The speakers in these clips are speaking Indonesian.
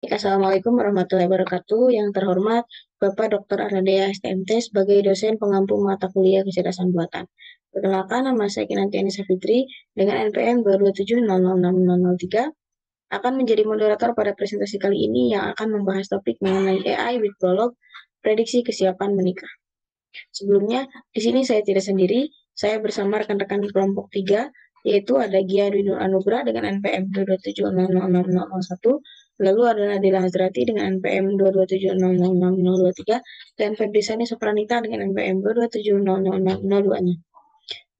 Assalamualaikum warahmatullahi wabarakatuh. Yang terhormat Bapak Dr. Aradea STMT sebagai dosen pengampu mata kuliah kecerdasan buatan. Perkenalkan, nama saya Kinantiani Safitri dengan NPM 227006003 akan menjadi moderator pada presentasi kali ini yang akan membahas topik mengenai AI with Prolog, prediksi kesiapan menikah. Sebelumnya, di sini saya tidak sendiri, saya bersama rekan-rekan di kelompok 3, yaitu ada Gia Dwi Nur Anugrah dengan NPM 227006001, lalu ada Nadila Hazrati dengan NPM 227006023, dan Febrisani Sopranita dengan NPM 227006002-nya.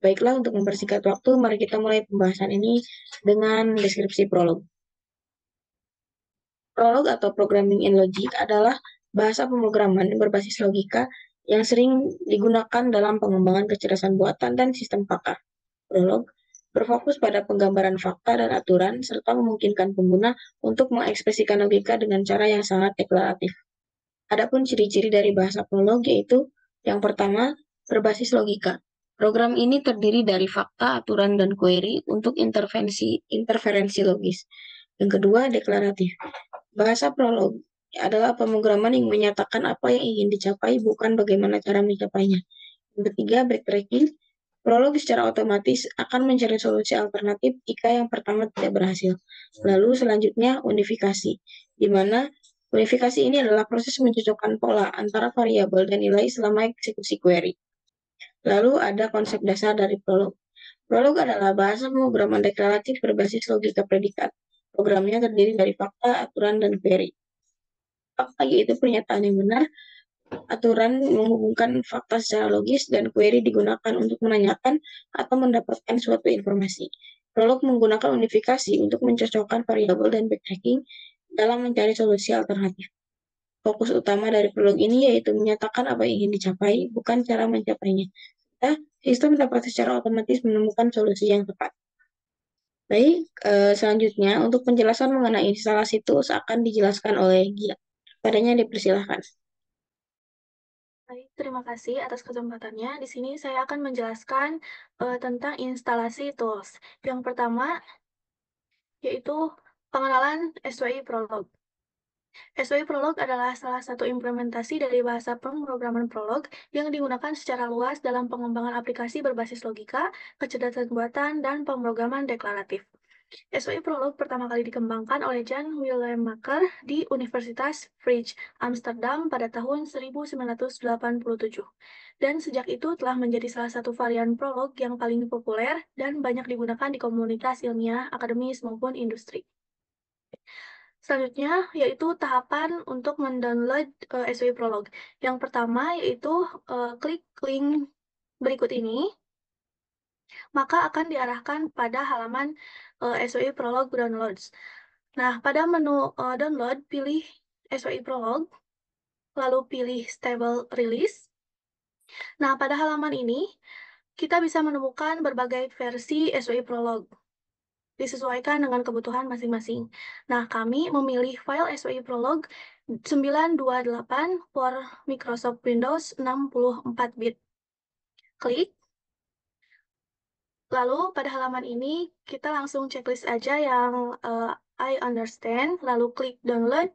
Baiklah, untuk mempersingkat waktu, mari kita mulai pembahasan ini dengan deskripsi prolog. Prolog atau Programming in Logic adalah bahasa pemrograman yang berbasis logika yang sering digunakan dalam pengembangan kecerdasan buatan dan sistem pakar. Prolog berfokus pada penggambaran fakta dan aturan serta memungkinkan pengguna untuk mengekspresikan logika dengan cara yang sangat deklaratif. Adapun ciri-ciri dari bahasa prolog yaitu yang pertama, berbasis logika. Program ini terdiri dari fakta, aturan, dan query untuk interferensi logis. Yang kedua, deklaratif. Bahasa prolog adalah pemrograman yang menyatakan apa yang ingin dicapai, bukan bagaimana cara mencapainya. Yang ketiga, backtracking. Prolog secara otomatis akan mencari solusi alternatif jika yang pertama tidak berhasil. Lalu selanjutnya, unifikasi, di mana unifikasi ini adalah proses mencocokkan pola antara variabel dan nilai selama eksekusi query. Lalu ada konsep dasar dari prolog. Prolog adalah bahasa pemrograman deklaratif berbasis logika predikat. Programnya terdiri dari fakta, aturan, dan query. Fakta yaitu pernyataan yang benar, aturan menghubungkan fakta secara logis, dan query digunakan untuk menanyakan atau mendapatkan suatu informasi. Prolog menggunakan unifikasi untuk mencocokkan variabel dan backtracking dalam mencari solusi alternatif. Fokus utama dari prolog ini yaitu menyatakan apa yang ingin dicapai, bukan cara mencapainya. Sistem dapat secara otomatis menemukan solusi yang tepat. Baik, selanjutnya untuk penjelasan mengenai instalasi tools akan dijelaskan oleh Gia. Padanya dipersilahkan. Baik, terima kasih atas kesempatannya. Di sini saya akan menjelaskan tentang instalasi tools. Yang pertama yaitu pengenalan SWI Prolog. SWI Prolog adalah salah satu implementasi dari bahasa pemrograman Prolog yang digunakan secara luas dalam pengembangan aplikasi berbasis logika, kecerdasan buatan, dan pemrograman deklaratif. SWI Prolog pertama kali dikembangkan oleh Jan Willemaker di Universitas Vrije, Amsterdam pada tahun 1987. Dan sejak itu telah menjadi salah satu varian Prolog yang paling populer dan banyak digunakan di komunitas ilmiah, akademis, maupun industri. Selanjutnya yaitu tahapan untuk mendownload SWI Prolog. Yang pertama yaitu klik link berikut ini, maka akan diarahkan pada halaman SWI Prolog Downloads. Nah, pada menu download, pilih SWI Prolog, lalu pilih Stable Release. Nah, pada halaman ini, kita bisa menemukan berbagai versi SWI Prolog, disesuaikan dengan kebutuhan masing-masing. Nah, kami memilih file SWI Prolog 928 for Microsoft Windows 64 bit. Klik. Lalu pada halaman ini kita langsung checklist aja yang I understand, lalu klik download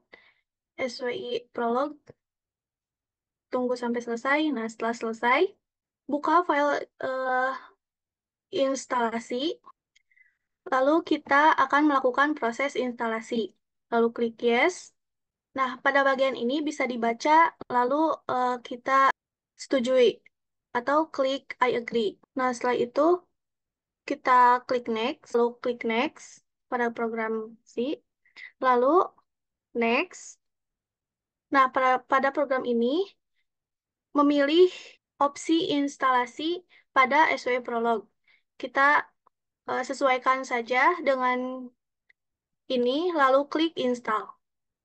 SWI Prolog. Tunggu sampai selesai. Nah, setelah selesai, buka file instalasi. Lalu kita akan melakukan proses instalasi. Lalu klik yes. Nah, pada bagian ini bisa dibaca, lalu kita setujui atau klik I agree. Nah, setelah itu kita klik next, lalu klik next pada program C, lalu next. Nah, pada program ini memilih opsi instalasi pada SW Prolog. Kita sesuaikan saja dengan ini, lalu klik install.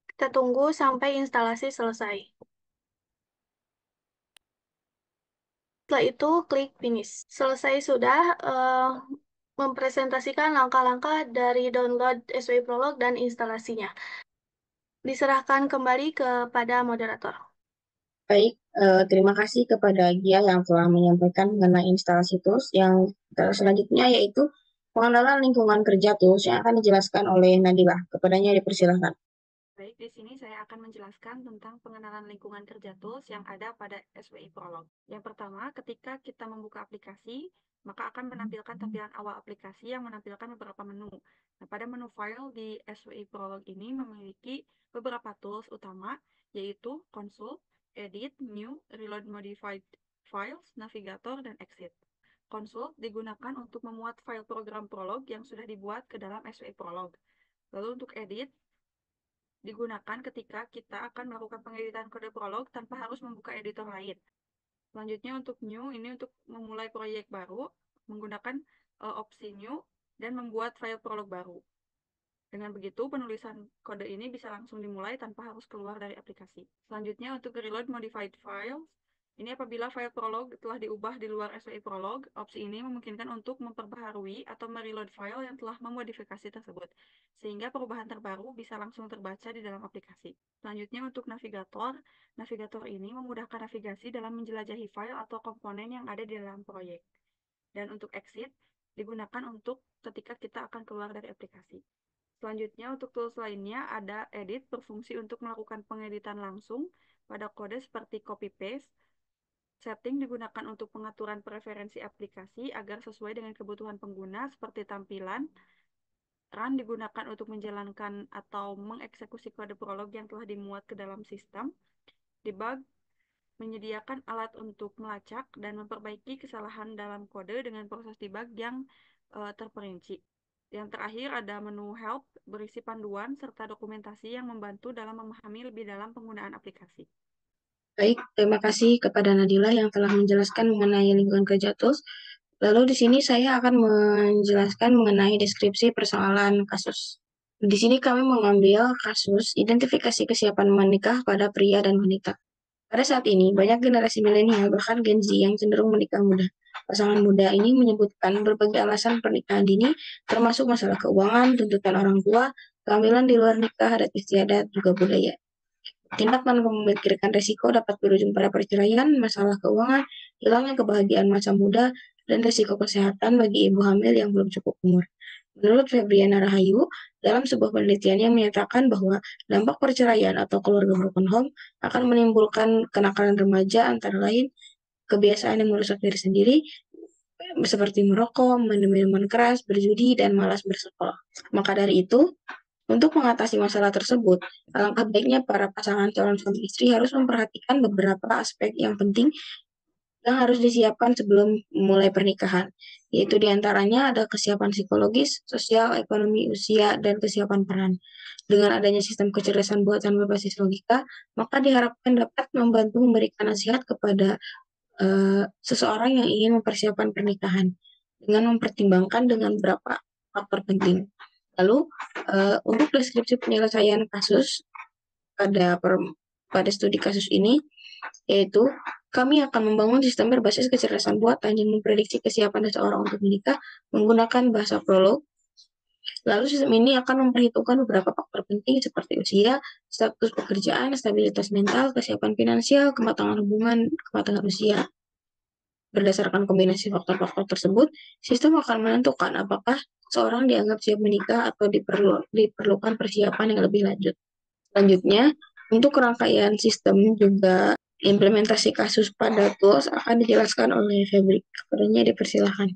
Kita tunggu sampai instalasi selesai. Setelah itu, klik finish. Selesai sudah mempresentasikan langkah-langkah dari download SWI Prolog dan instalasinya. Diserahkan kembali kepada moderator. Baik, terima kasih kepada Gia yang telah menyampaikan mengenai instalasi tools. Yang selanjutnya yaitu pengenalan lingkungan kerja tools yang akan dijelaskan oleh Nadila. Kepadanya dipersilahkan. Baik, di sini saya akan menjelaskan tentang pengenalan lingkungan kerja tools yang ada pada SWI Prolog. Yang pertama, ketika kita membuka aplikasi, maka akan menampilkan tampilan awal aplikasi yang menampilkan beberapa menu. Nah, pada menu file di SWI Prolog ini memiliki beberapa tools utama, yaitu Console, Edit, New, Reload Modified Files, Navigator, dan Exit. Console digunakan untuk memuat file program Prolog yang sudah dibuat ke dalam SWI Prolog. Lalu untuk Edit, digunakan ketika kita akan melakukan pengeditan kode Prolog tanpa harus membuka editor lain. Selanjutnya untuk new, ini untuk memulai proyek baru menggunakan opsi new dan membuat file Prolog baru. Dengan begitu, penulisan kode ini bisa langsung dimulai tanpa harus keluar dari aplikasi. Selanjutnya untuk reload modified files, ini apabila file Prolog telah diubah di luar SWI Prolog, opsi ini memungkinkan untuk memperbaharui atau mereload file yang telah memodifikasi tersebut, sehingga perubahan terbaru bisa langsung terbaca di dalam aplikasi. Selanjutnya untuk navigator, navigator ini memudahkan navigasi dalam menjelajahi file atau komponen yang ada di dalam proyek. Dan untuk exit, digunakan untuk ketika kita akan keluar dari aplikasi. Selanjutnya, untuk tools lainnya ada edit, berfungsi untuk melakukan pengeditan langsung pada kode seperti copy-paste. Setting digunakan untuk pengaturan preferensi aplikasi agar sesuai dengan kebutuhan pengguna seperti tampilan. Run digunakan untuk menjalankan atau mengeksekusi kode Prolog yang telah dimuat ke dalam sistem. Debug menyediakan alat untuk melacak dan memperbaiki kesalahan dalam kode dengan proses debug yang terperinci. Yang terakhir ada menu help, berisi panduan serta dokumentasi yang membantu dalam memahami lebih dalam penggunaan aplikasi. Baik, terima kasih kepada Nadila yang telah menjelaskan mengenai lingkungan kerja tools. Lalu di sini saya akan menjelaskan mengenai deskripsi persoalan kasus. Di sini kami mengambil kasus identifikasi kesiapan menikah pada pria dan wanita. Pada saat ini, banyak generasi milenial bahkan Gen Z yang cenderung menikah muda. Pasangan muda ini menyebutkan berbagai alasan pernikahan dini, termasuk masalah keuangan, tuntutan orang tua, kehamilan di luar nikah, adat istiadat, juga budaya. Tindak tanpa memikirkan resiko dapat berujung pada perceraian, masalah keuangan, hilangnya kebahagiaan masa muda, dan resiko kesehatan bagi ibu hamil yang belum cukup umur. Menurut Febriana Rahayu, dalam sebuah penelitiannya menyatakan bahwa dampak perceraian atau keluarga broken home akan menimbulkan kenakalan remaja antara lain kebiasaan yang merusak diri sendiri, seperti merokok, minum minuman keras, berjudi, dan malas bersekolah. Maka dari itu, untuk mengatasi masalah tersebut, alangkah baiknya para pasangan calon suami istri harus memperhatikan beberapa aspek yang penting yang harus disiapkan sebelum mulai pernikahan, yaitu diantaranya ada kesiapan psikologis, sosial, ekonomi, usia, dan kesiapan peran. Dengan adanya sistem kecerdasan buatan berbasis logika, maka diharapkan dapat membantu memberikan nasihat kepada seseorang yang ingin mempersiapkan pernikahan dengan mempertimbangkan dengan beberapa faktor penting. Lalu, untuk deskripsi penyelesaian kasus pada pada studi kasus ini, yaitu kami akan membangun sistem berbasis kecerdasan buatan yang memprediksi kesiapan seseorang untuk menikah menggunakan bahasa Prolog. Lalu sistem ini akan memperhitungkan beberapa faktor penting seperti usia, status pekerjaan, stabilitas mental, kesiapan finansial, kematangan hubungan, kematangan usia. Berdasarkan kombinasi faktor-faktor tersebut, sistem akan menentukan apakah seorang dianggap siap menikah atau diperlukan persiapan yang lebih lanjut. Selanjutnya, untuk rangkaian sistem juga implementasi kasus pada tools akan dijelaskan oleh Febri. Kepadanya dipersilahkan.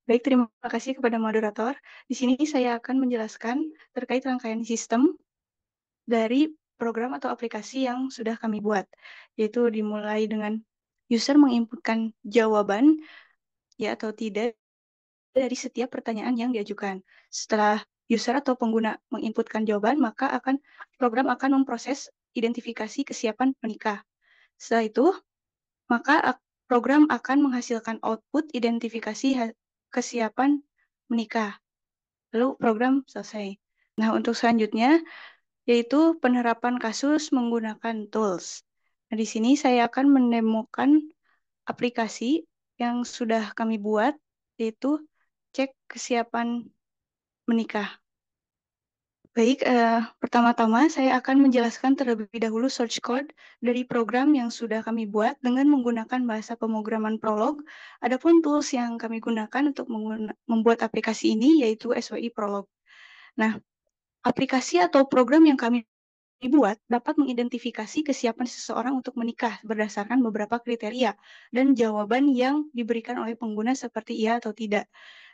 Baik, terima kasih kepada moderator. Di sini saya akan menjelaskan terkait rangkaian sistem dari program atau aplikasi yang sudah kami buat, yaitu dimulai dengan user menginputkan jawaban ya atau tidak dari setiap pertanyaan yang diajukan. Setelah user atau pengguna menginputkan jawaban, maka program akan memproses identifikasi kesiapan menikah. Setelah itu, maka program akan menghasilkan output identifikasi kesiapan menikah. Lalu program selesai. Nah, untuk selanjutnya, yaitu penerapan kasus menggunakan tools. Nah, di sini saya akan menemukan aplikasi yang sudah kami buat, yaitu cek kesiapan menikah. Baik, pertama-tama saya akan menjelaskan terlebih dahulu source code dari program yang sudah kami buat dengan menggunakan bahasa pemrograman Prolog. Adapun tools yang kami gunakan untuk membuat aplikasi ini yaitu SWI Prolog. Nah, aplikasi atau program yang kami dibuat dapat mengidentifikasi kesiapan seseorang untuk menikah berdasarkan beberapa kriteria dan jawaban yang diberikan oleh pengguna seperti iya atau tidak.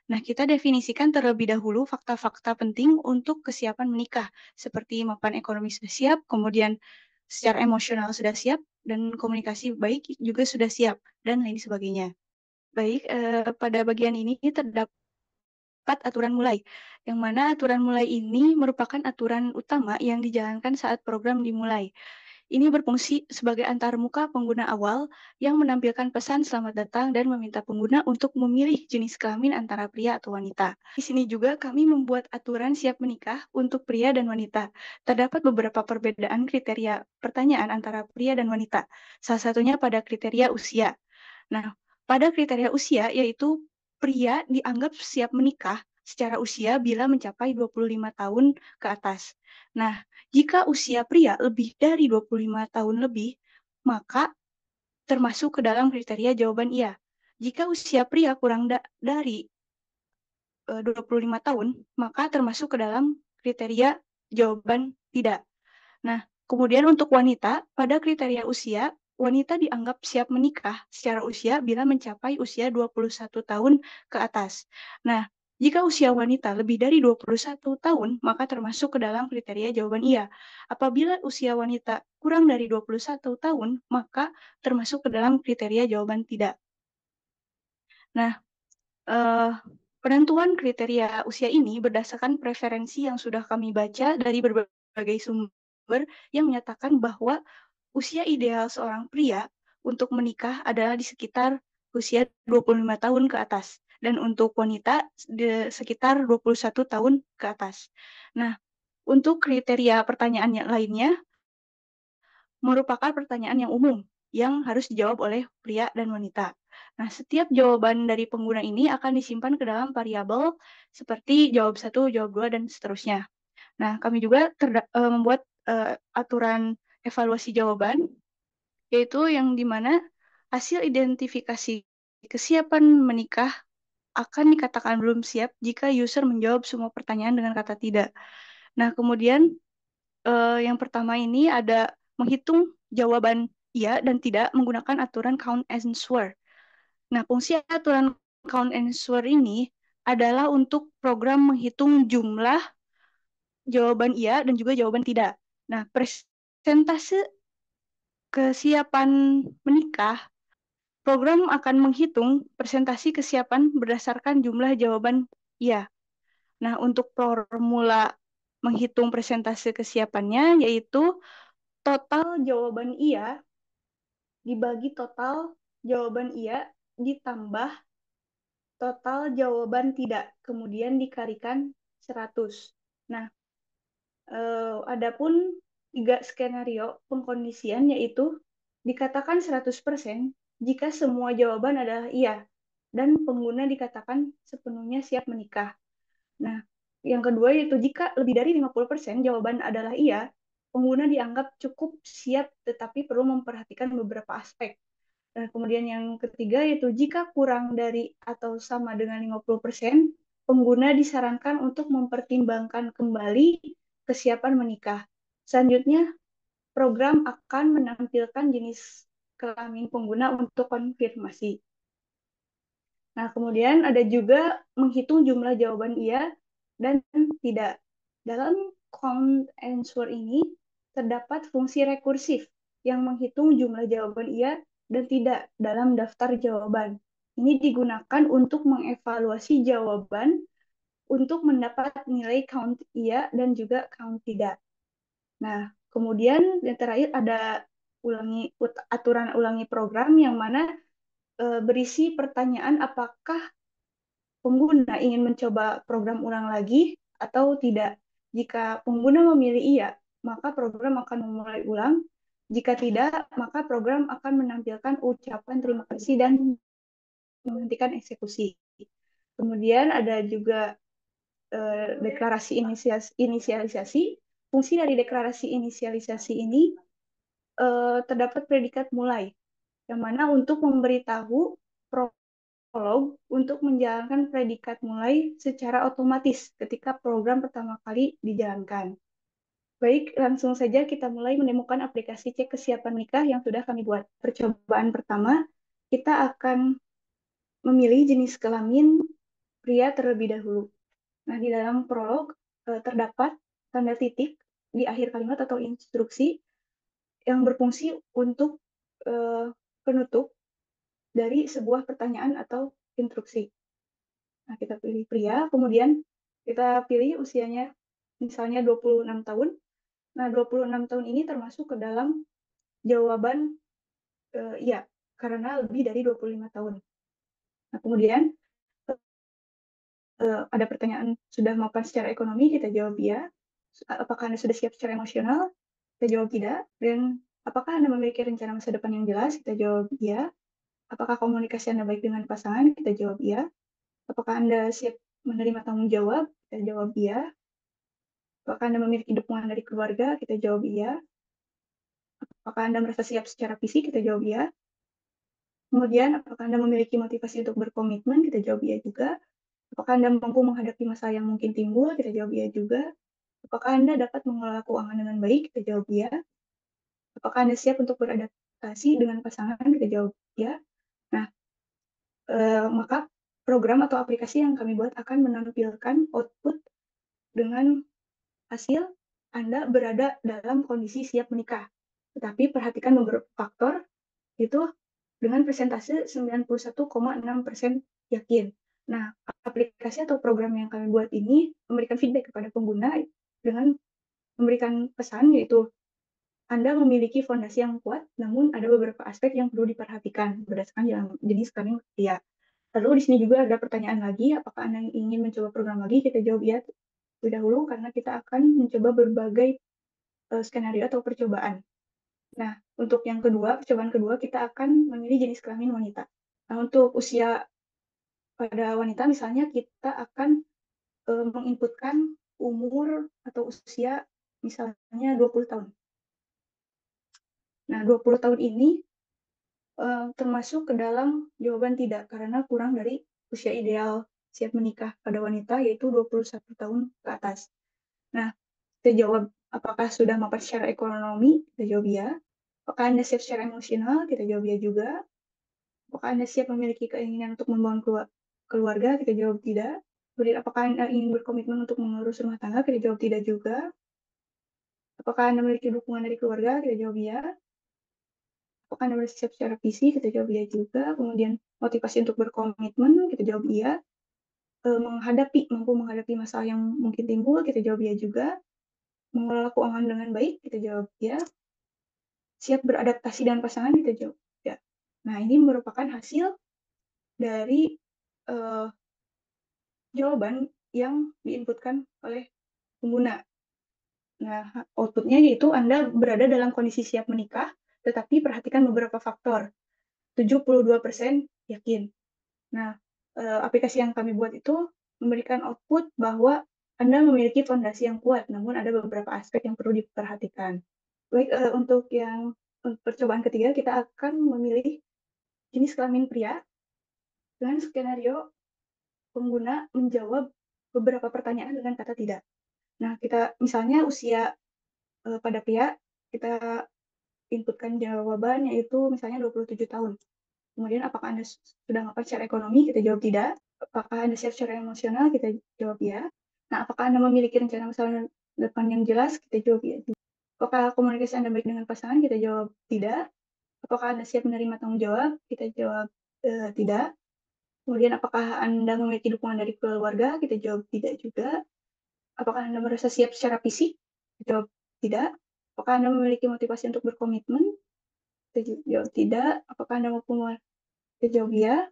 Nah, kita definisikan terlebih dahulu fakta-fakta penting untuk kesiapan menikah, seperti mapan ekonomi sudah siap, kemudian secara emosional sudah siap, dan komunikasi baik juga sudah siap, dan lain sebagainya. Baik, pada bagian ini terdapat aturan mulai, yang mana aturan mulai ini merupakan aturan utama yang dijalankan saat program dimulai. Ini berfungsi sebagai antarmuka pengguna awal yang menampilkan pesan selamat datang dan meminta pengguna untuk memilih jenis kelamin antara pria atau wanita. Di sini juga kami membuat aturan siap menikah untuk pria dan wanita. Terdapat beberapa perbedaan kriteria pertanyaan antara pria dan wanita, salah satunya pada kriteria usia. Nah, pada kriteria usia yaitu pria dianggap siap menikah secara usia bila mencapai 25 tahun ke atas. Nah, jika usia pria lebih dari 25 tahun lebih, maka termasuk ke dalam kriteria jawaban iya. Jika usia pria kurang dari 25 tahun, maka termasuk ke dalam kriteria jawaban tidak. Nah, kemudian untuk wanita, pada kriteria usia, wanita dianggap siap menikah secara usia bila mencapai usia 21 tahun ke atas. Nah, jika usia wanita lebih dari 21 tahun, maka termasuk ke dalam kriteria jawaban iya. Apabila usia wanita kurang dari 21 tahun, maka termasuk ke dalam kriteria jawaban tidak. Nah, penentuan kriteria usia ini berdasarkan preferensi yang sudah kami baca dari berbagai sumber yang menyatakan bahwa usia ideal seorang pria untuk menikah adalah di sekitar usia 25 tahun ke atas dan untuk wanita di sekitar 21 tahun ke atas. Nah, untuk kriteria pertanyaan yang lainnya merupakan pertanyaan yang umum yang harus dijawab oleh pria dan wanita. Nah, setiap jawaban dari pengguna ini akan disimpan ke dalam variabel seperti jawab 1, jawab 2, dan seterusnya. Nah, kami juga membuat aturan evaluasi jawaban, yaitu yang dimana hasil identifikasi kesiapan menikah akan dikatakan belum siap jika user menjawab semua pertanyaan dengan kata tidak. Nah, kemudian yang pertama ini ada menghitung jawaban iya dan tidak menggunakan aturan count answer. Nah, fungsi aturan count answer ini adalah untuk program menghitung jumlah jawaban iya dan juga jawaban tidak. Nah, persentase kesiapan menikah, program akan menghitung persentase kesiapan berdasarkan jumlah jawaban iya. Nah, untuk formula menghitung persentase kesiapannya yaitu total jawaban iya dibagi total jawaban iya ditambah total jawaban tidak, kemudian dikalikan 100. Nah, adapun 3 skenario pengkondisian yaitu dikatakan 100% jika semua jawaban adalah iya dan pengguna dikatakan sepenuhnya siap menikah. Nah, yang kedua yaitu jika lebih dari 50% jawaban adalah iya, pengguna dianggap cukup siap tetapi perlu memperhatikan beberapa aspek. Dan kemudian yang ketiga yaitu jika kurang dari atau sama dengan 50%, pengguna disarankan untuk mempertimbangkan kembali kesiapan menikah. Selanjutnya, program akan menampilkan jenis kelamin pengguna untuk konfirmasi. Nah, kemudian ada juga menghitung jumlah jawaban iya dan tidak. Dalam count answer ini terdapat fungsi rekursif yang menghitung jumlah jawaban iya dan tidak dalam daftar jawaban. Ini digunakan untuk mengevaluasi jawaban untuk mendapat nilai count iya dan juga count tidak. Nah, kemudian yang terakhir ada aturan ulangi program yang mana berisi pertanyaan apakah pengguna ingin mencoba program ulang lagi atau tidak. Jika pengguna memilih iya, maka program akan memulai ulang. Jika tidak, maka program akan menampilkan ucapan terima kasih dan menghentikan eksekusi. Kemudian ada juga deklarasi inisialisasi. Fungsi dari deklarasi inisialisasi ini terdapat predikat mulai, yang mana untuk memberitahu Prolog untuk menjalankan predikat mulai secara otomatis ketika program pertama kali dijalankan. Baik, langsung saja kita mulai menemukan aplikasi cek kesiapan nikah yang sudah kami buat. Percobaan pertama, kita akan memilih jenis kelamin pria terlebih dahulu. Nah, di dalam prolog terdapat tanda titik di akhir kalimat atau instruksi yang berfungsi untuk penutup dari sebuah pertanyaan atau instruksi. Nah, kita pilih pria, kemudian kita pilih usianya misalnya 26 tahun. Nah, 26 tahun ini termasuk ke dalam jawaban iya, karena lebih dari 25 tahun. Nah, kemudian ada pertanyaan, sudah mapan secara ekonomi, kita jawab iya. Apakah Anda sudah siap secara emosional? Kita jawab tidak. Dan apakah Anda memiliki rencana masa depan yang jelas? Kita jawab iya. Apakah komunikasi Anda baik dengan pasangan? Kita jawab iya. Apakah Anda siap menerima tanggung jawab? Kita jawab iya. Apakah Anda memiliki dukungan dari keluarga? Kita jawab iya. Apakah Anda merasa siap secara fisik? Kita jawab iya. Kemudian, apakah Anda memiliki motivasi untuk berkomitmen? Kita jawab iya juga. Apakah Anda mampu menghadapi masalah yang mungkin timbul? Kita jawab iya juga. Apakah Anda dapat mengelola keuangan dengan baik? Kita jawab iya. Apakah Anda siap untuk beradaptasi dengan pasangan? Kita jawab iya. Nah, maka program atau aplikasi yang kami buat akan menampilkan output dengan hasil Anda berada dalam kondisi siap menikah. Tetapi perhatikan beberapa faktor, itu dengan persentase 91,6% yakin. Nah, aplikasi atau program yang kami buat ini memberikan feedback kepada pengguna dengan memberikan pesan, yaitu Anda memiliki fondasi yang kuat, namun ada beberapa aspek yang perlu diperhatikan berdasarkan jenis kelamin pria. Lalu di sini juga ada pertanyaan lagi, apakah Anda ingin mencoba program lagi? Kita jawab ya terlebih dahulu, karena kita akan mencoba berbagai skenario atau percobaan. Nah, untuk yang kedua, percobaan kedua, kita akan memilih jenis kelamin wanita. Nah, untuk usia pada wanita, misalnya kita akan menginputkan umur atau usia misalnya 20 tahun. Nah, 20 tahun ini termasuk ke dalam jawaban tidak, karena kurang dari usia ideal siap menikah pada wanita, yaitu 21 tahun ke atas. Nah, kita jawab apakah sudah mapan secara ekonomi, kita jawab ya. Apakah Anda siap secara emosional, kita jawab ya juga. Apakah Anda siap memiliki keinginan untuk membangun keluarga, kita jawab tidak. Kemudian apakah Anda ingin berkomitmen untuk mengurus rumah tangga, kita jawab tidak juga. Apakah Anda memiliki dukungan dari keluarga, kita jawab ya. Apakah Anda bersiap secara fisik, kita jawab iya juga. Kemudian motivasi untuk berkomitmen, kita jawab iya. Mampu menghadapi masalah yang mungkin timbul, kita jawab iya juga. Mengelola keuangan dengan baik, kita jawab iya. Siap beradaptasi dengan pasangan, kita jawab ya. Nah, ini merupakan hasil dari jawaban yang diinputkan oleh pengguna. Nah, outputnya yaitu Anda berada dalam kondisi siap menikah, tetapi perhatikan beberapa faktor. 72% yakin. Nah, aplikasi yang kami buat itu memberikan output bahwa Anda memiliki fondasi yang kuat, namun ada beberapa aspek yang perlu diperhatikan. Baik, untuk yang percobaan ketiga, kita akan memilih jenis kelamin pria dengan skenario pengguna menjawab beberapa pertanyaan dengan kata tidak. Nah, kita misalnya usia pada pria, kita inputkan jawaban yaitu misalnya 27 tahun. Kemudian apakah Anda sudah mapan secara ekonomi? Kita jawab tidak. Apakah Anda siap secara emosional? Kita jawab ya. Nah, apakah Anda memiliki rencana masa depan yang jelas? Kita jawab ya. Apakah komunikasi Anda baik dengan pasangan? Kita jawab tidak. Apakah Anda siap menerima tanggung jawab? Kita jawab tidak. Kemudian apakah Anda memiliki dukungan dari keluarga? Kita jawab tidak juga. Apakah Anda merasa siap secara fisik? Kita jawab tidak. Apakah Anda memiliki motivasi untuk berkomitmen? Kita jawab tidak. Apakah Anda mampu? Kita jawab ya.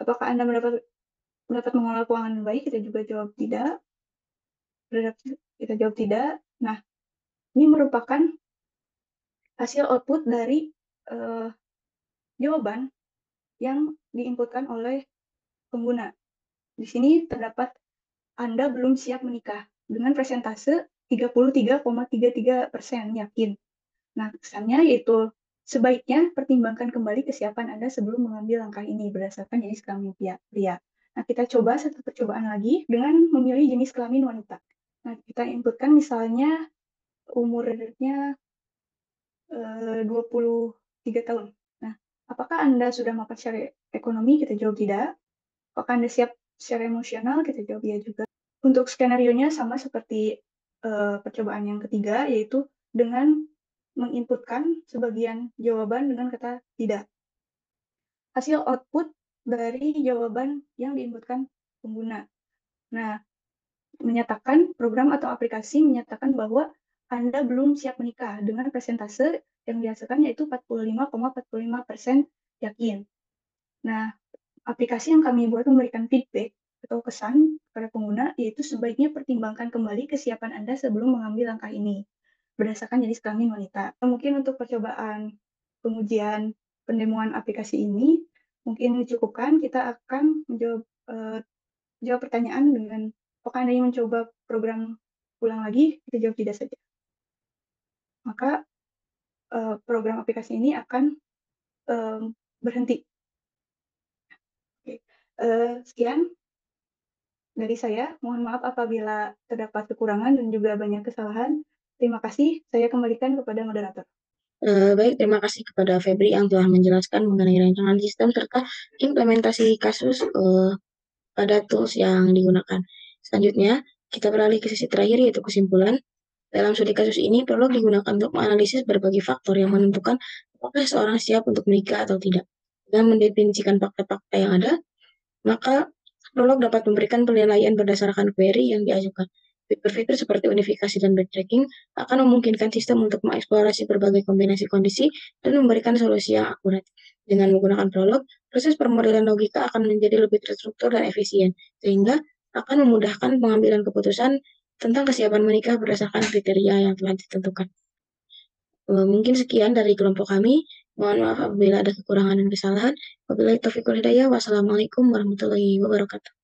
Apakah Anda mendapat mengelola keuangan yang baik? Kita juga jawab tidak. Kita jawab tidak. Nah, ini merupakan hasil output dari jawaban yang diinputkan oleh pengguna. Di sini terdapat Anda belum siap menikah dengan persentase 33,33% yakin. Nah, kesannya yaitu Sebaiknya pertimbangkan kembali kesiapan Anda sebelum mengambil langkah ini berdasarkan jenis kelamin pria. Nah, kita coba satu percobaan lagi dengan memilih jenis kelamin wanita. Nah, kita inputkan misalnya umurnya 23 tahun. Nah, apakah Anda sudah mapan secara ekonomi? Kita jawab tidak. Apakah Anda siap secara emosional? Kita jawab ya juga. Untuk skenario-nya sama seperti percobaan yang ketiga, yaitu dengan menginputkan sebagian jawaban dengan kata tidak. Hasil output dari jawaban yang diinputkan pengguna. Nah, program atau aplikasi menyatakan bahwa Anda belum siap menikah dengan persentase yang dihasilkan yaitu 45,45% yakin. Nah, aplikasi yang kami buat memberikan feedback atau kesan kepada pengguna yaitu sebaiknya pertimbangkan kembali kesiapan Anda sebelum mengambil langkah ini berdasarkan jenis kelamin wanita. Mungkin untuk percobaan pengujian pendemoan aplikasi ini mungkin dicukupkan. Kita akan jawab pertanyaan dengan apakah Anda ingin mencoba program ulang lagi? Kita jawab tidak saja. Maka program aplikasi ini akan berhenti. Oke. Sekian dari saya. Mohon maaf apabila terdapat kekurangan dan juga banyak kesalahan. Terima kasih. Saya kembalikan kepada moderator. Baik, terima kasih kepada Febri yang telah menjelaskan mengenai rancangan sistem serta implementasi kasus pada tools yang digunakan. Selanjutnya, kita beralih ke sesi terakhir yaitu kesimpulan. Dalam studi kasus ini, prolog digunakan untuk menganalisis berbagai faktor yang menentukan apakah seseorang siap untuk menikah atau tidak. Dengan mendefinisikan fakta-fakta yang ada, maka prolog dapat memberikan penilaian berdasarkan query yang diajukan. Fitur-fitur seperti unifikasi dan backtracking akan memungkinkan sistem untuk mengeksplorasi berbagai kombinasi kondisi dan memberikan solusi yang akurat. Dengan menggunakan prolog, proses permodelan logika akan menjadi lebih terstruktur dan efisien, sehingga akan memudahkan pengambilan keputusan tentang kesiapan menikah berdasarkan kriteria yang telah ditentukan. Mungkin sekian dari kelompok kami. Mohon maaf apabila ada kekurangan dan kesalahan. Wabillahi taufiq wal hidayah. Wassalamualaikum warahmatullahi wabarakatuh.